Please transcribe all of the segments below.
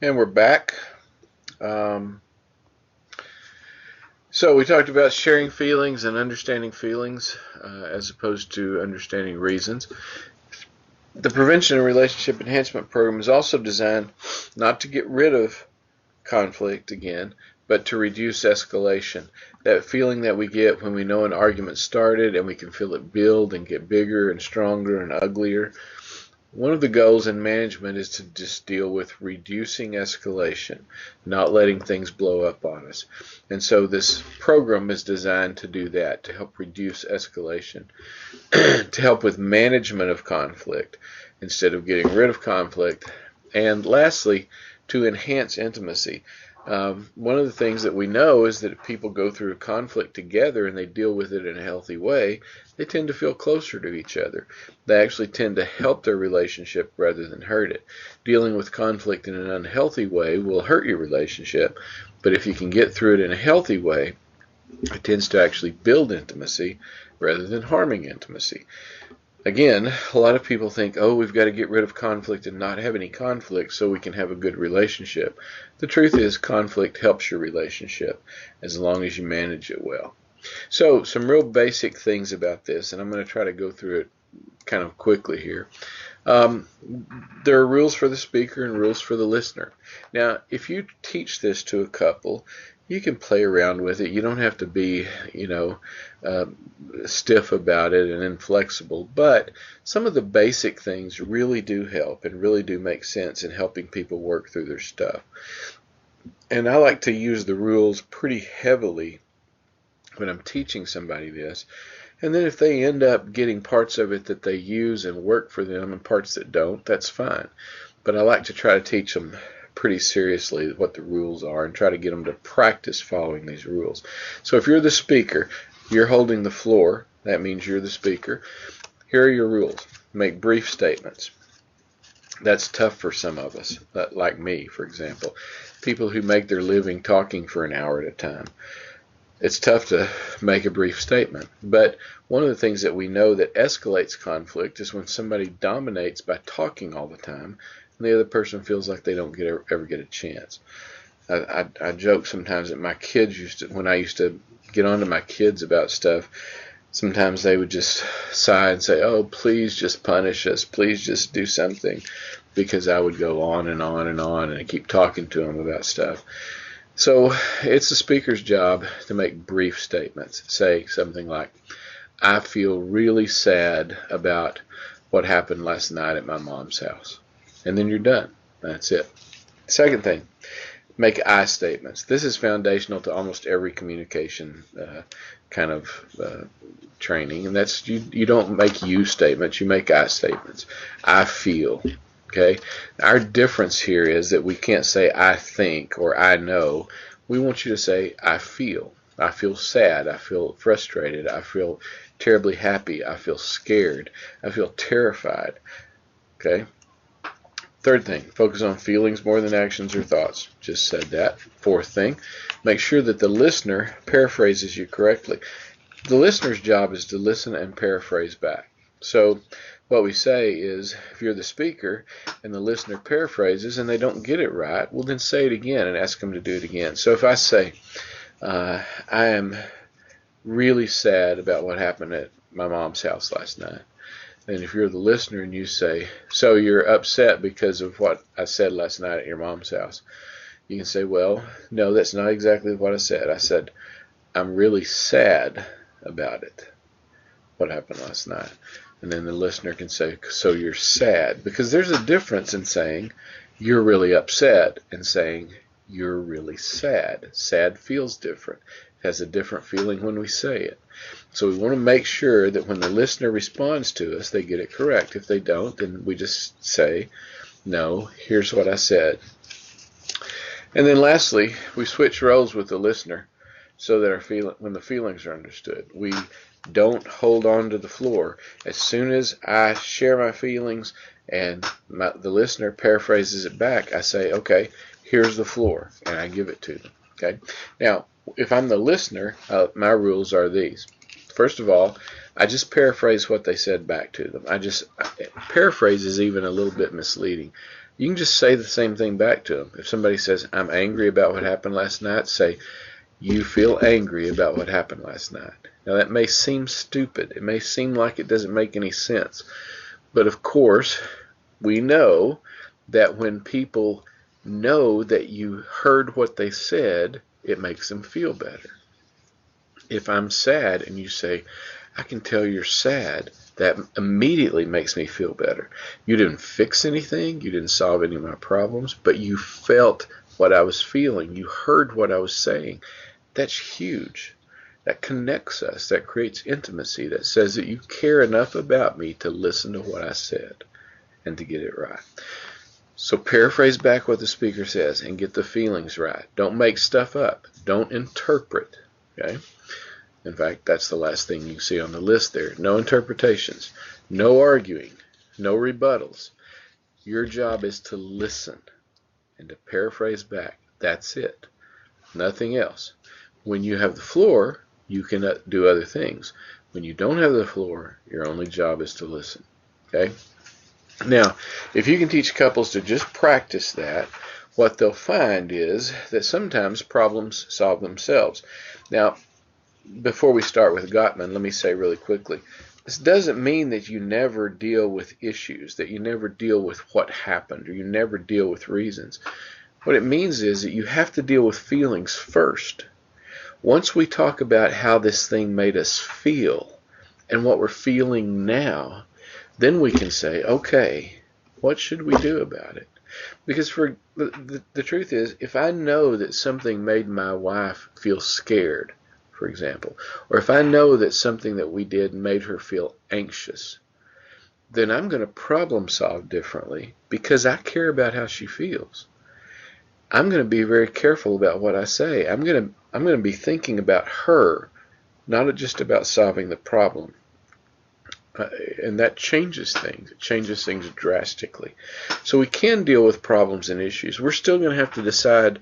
And we're back. Um, so we talked about sharing feelings and understanding feelings as opposed to understanding reasons. The Prevention and Relationship Enhancement Program is also designed not to get rid of conflict again, but to reduce escalation. That feeling that we get when we know an argument started and we can feel it build and get bigger and stronger and uglier. One of the goals in management is to just deal with reducing escalation, not letting things blow up on us. And so this program is designed to do that, to help reduce escalation, to help with management of conflict instead of getting rid of conflict, and lastly, to enhance intimacy. One of the things that we know is that if people go through a conflict together and they deal with it in a healthy way, they tend to feel closer to each other. They actually tend to help their relationship rather than hurt it. Dealing with conflict in an unhealthy way will hurt your relationship, but if you can get through it in a healthy way, it tends to actually build intimacy rather than harming intimacy. Again, a lot of people think, oh, we've got to get rid of conflict and not have any conflict so we can have a good relationship. The truth is, conflict helps your relationship as long as you manage it well. So, some real basic things about this, and I'm going to try to go through it kind of quickly here. There are rules for the speaker and rules for the listener. Now, if you teach this to a couple, you can play around with it. You don't have to be, uh, stiff about it and inflexible. But some of the basic things really do help and really do make sense in helping people work through their stuff. And I like to use the rules pretty heavily when I'm teaching somebody this. And then if they end up getting parts of it that they use and work for them and parts that don't, that's fine. But I like to try to teach them pretty seriously what the rules are and try to get them to practice following these rules. So if you're the speaker, you're holding the floor. That means you're the speaker. Here are your rules. Make brief statements. That's tough for some of us, like me, for example. People who make their living talking for an hour at a time. It's tough to make a brief statement. But one of the things that we know that escalates conflict is when somebody dominates by talking all the time and the other person feels like they don't ever get a chance. I joke sometimes that my kids when I used to get on to my kids about stuff, sometimes they would just sigh and say, oh, please just punish us. Please just do something. Because I would go on and on and on and keep talking to them about stuff. So it's the speaker's job to make brief statements. Say something like, I feel really sad about what happened last night at my mom's house. And then you're done. That's it. Second thing, make I statements. This is foundational to almost every communication kind of training. And that's you don't make you statements, you make I statements. I feel. Okay. Our difference here is that we can't say I think or I know. We want you to say I feel. I feel sad. I feel frustrated. I feel terribly happy. I feel scared. I feel terrified. Okay. Third thing, focus on feelings more than actions or thoughts. Just said that. Fourth thing, make sure that the listener paraphrases you correctly. The listener's job is to listen and paraphrase back. So what we say is, if you're the speaker and the listener paraphrases and they don't get it right, well then say it again and ask them to do it again. So if I say, I am really sad about what happened at my mom's house last night. And if you're the listener and you say, so you're upset because of what I said last night at your mom's house, you can say, well, no, that's not exactly what I said. I said, I'm really sad about it, what happened last night. And then the listener can say, so you're sad. Because there's a difference in saying you're really upset and saying you're really sad. Sad feels different. It has a different feeling when we say it. So we want to make sure that when the listener responds to us, they get it correct. If they don't, then we just say, no, here's what I said. And then lastly, we switch roles with the listener so that when the feelings are understood. We don't hold on to the floor. As soon as I share my feelings and the listener paraphrases it back, I say, okay, here's the floor, and I give it to them. Okay. Now, if I'm the listener, my rules are these. First of all, I just paraphrase what they said back to them. Paraphrase is even a little bit misleading. You can just say the same thing back to them. If somebody says, I'm angry about what happened last night, say, you feel angry about what happened last night. Now that may seem stupid. It may seem like it doesn't make any sense. But of course, we know that when people know that you heard what they said, it makes them feel better. If I'm sad and you say, I can tell you're sad, that immediately makes me feel better. You didn't fix anything, you didn't solve any of my problems, but you felt what I was feeling. You heard what I was saying. That's huge. That connects us. That creates intimacy. That says that you care enough about me to listen to what I said and to get it right. So paraphrase back what the speaker says and get the feelings right. Don't make stuff up. Don't interpret. Okay? In fact, that's the last thing you see on the list there. No interpretations. No arguing. No rebuttals. Your job is to listen and to paraphrase back. That's it. Nothing else. When you have the floor, you can do other things. When you don't have the floor, your only job is to listen. Okay? Now, if you can teach couples to just practice that, what they'll find is that sometimes problems solve themselves. Now, before we start with Gottman, let me say really quickly, this doesn't mean that you never deal with issues, that you never deal with what happened, or you never deal with reasons. What it means is that you have to deal with feelings first. Once we talk about how this thing made us feel and what we're feeling now, then we can say, okay, what should we do about it? Because for the truth is, if I know that something made my wife feel scared, for example, or if I know that something that we did made her feel anxious, then I'm going to problem solve differently because I care about how she feels. I'm going to be very careful about what I say. I'm going to be thinking about her, not just about solving the problem. And that changes things. It changes things drastically. So we can deal with problems and issues. We're still going to have to decide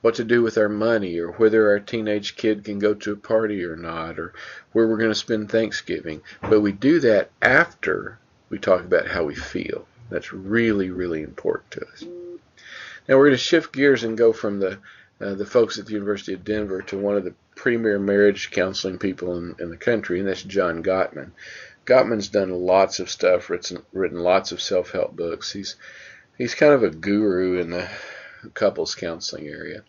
what to do with our money, or whether our teenage kid can go to a party or not, or where we're going to spend Thanksgiving. But we do that after we talk about how we feel. That's really, really important to us. Now we're going to shift gears and go from the folks at the University of Denver to one of the premier marriage counseling people in the country, and that's John Gottman. Gottman's done lots of stuff, written lots of self-help books. He's kind of a guru in the couples counseling area.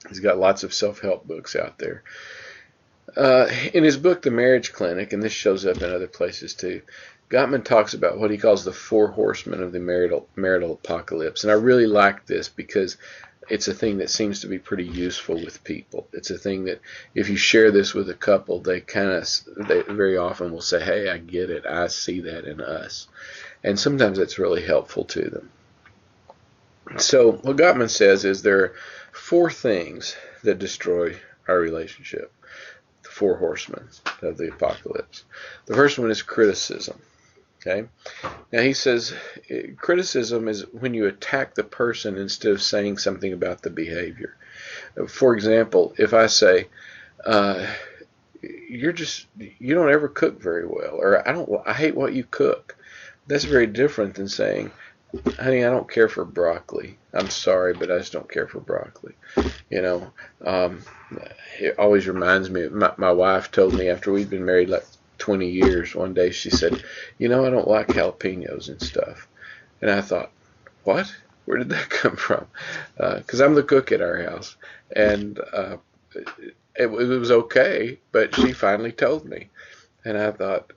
He's got lots of self-help books out there. In his book, The Marriage Clinic, and this shows up in other places too, Gottman talks about what he calls the 4 horsemen of the marital apocalypse. And I really like this because it's a thing that seems to be pretty useful with people. It's a thing that if you share this with a couple, they very often will say, hey, I get it. I see that in us. And sometimes that's really helpful to them. So what Gottman says is there are 4 things that destroy our relationship. The 4 horsemen of the apocalypse. The first one is criticism. Okay. Now he says criticism is when you attack the person instead of saying something about the behavior. For example, if I say, you don't ever cook very well, or I hate what you cook. That's very different than saying, honey, I don't care for broccoli. I'm sorry, but I just don't care for broccoli. It always reminds me of my wife told me after we'd been married like 20 years, one day she said, I don't like jalapenos and stuff. And I thought, what? Where did that come from? Because I'm the cook at our house. And it was okay, but she finally told me. And I thought,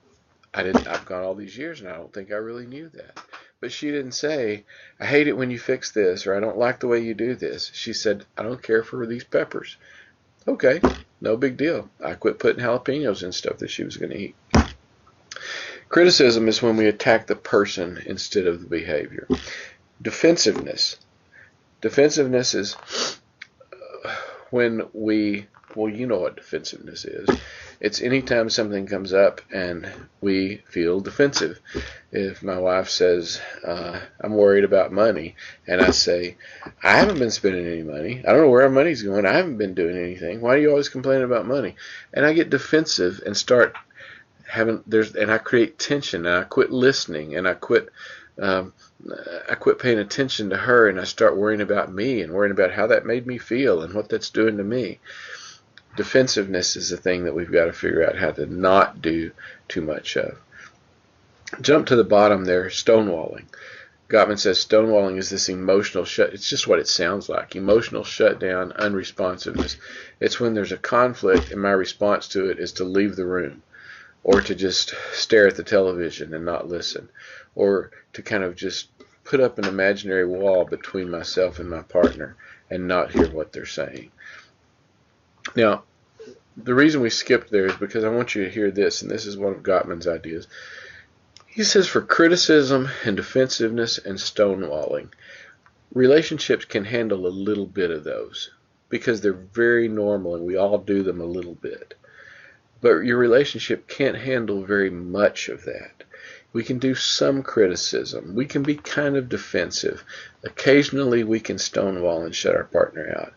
I've gone all these years and I don't think I really knew that. But she didn't say, I hate it when you fix this, or I don't like the way you do this. She said, I don't care for these peppers. Okay, no big deal. I quit putting jalapenos in stuff that she was going to eat. Criticism is when we attack the person instead of the behavior. Defensiveness. Defensiveness is when you know what defensiveness is. It's anytime something comes up and we feel defensive. If my wife says, I'm worried about money, and I say, I haven't been spending any money. I don't know where our money's going. I haven't been doing anything. Why do you always complain about money? And I get defensive and start and I create tension, and I quit listening, and I quit paying attention to her, and I start worrying about me and worrying about how that made me feel and what that's doing to me. Defensiveness is the thing that we've got to figure out how to not do too much of. Jump to the bottom there, stonewalling. Gottman says stonewalling is this emotional it's just what it sounds like. Emotional shutdown, unresponsiveness. It's when there's a conflict and my response to it is to leave the room, or to just stare at the television and not listen, or to kind of just put up an imaginary wall between myself and my partner and not hear what they're saying. Now, the reason we skipped there is because I want you to hear this, and this is one of Gottman's ideas. He says for criticism and defensiveness and stonewalling, relationships can handle a little bit of those because they're very normal and we all do them a little bit. But your relationship can't handle very much of that. We can do some criticism. We can be kind of defensive. Occasionally we can stonewall and shut our partner out,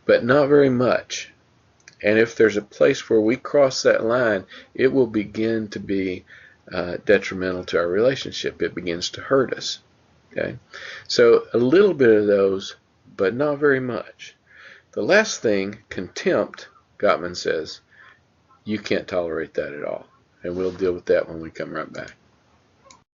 but not very much. And if there's a place where we cross that line, it will begin to be detrimental to our relationship. It begins to hurt us. Okay, so a little bit of those, but not very much. The last thing, contempt, Gottman says, you can't tolerate that at all. And we'll deal with that when we come right back.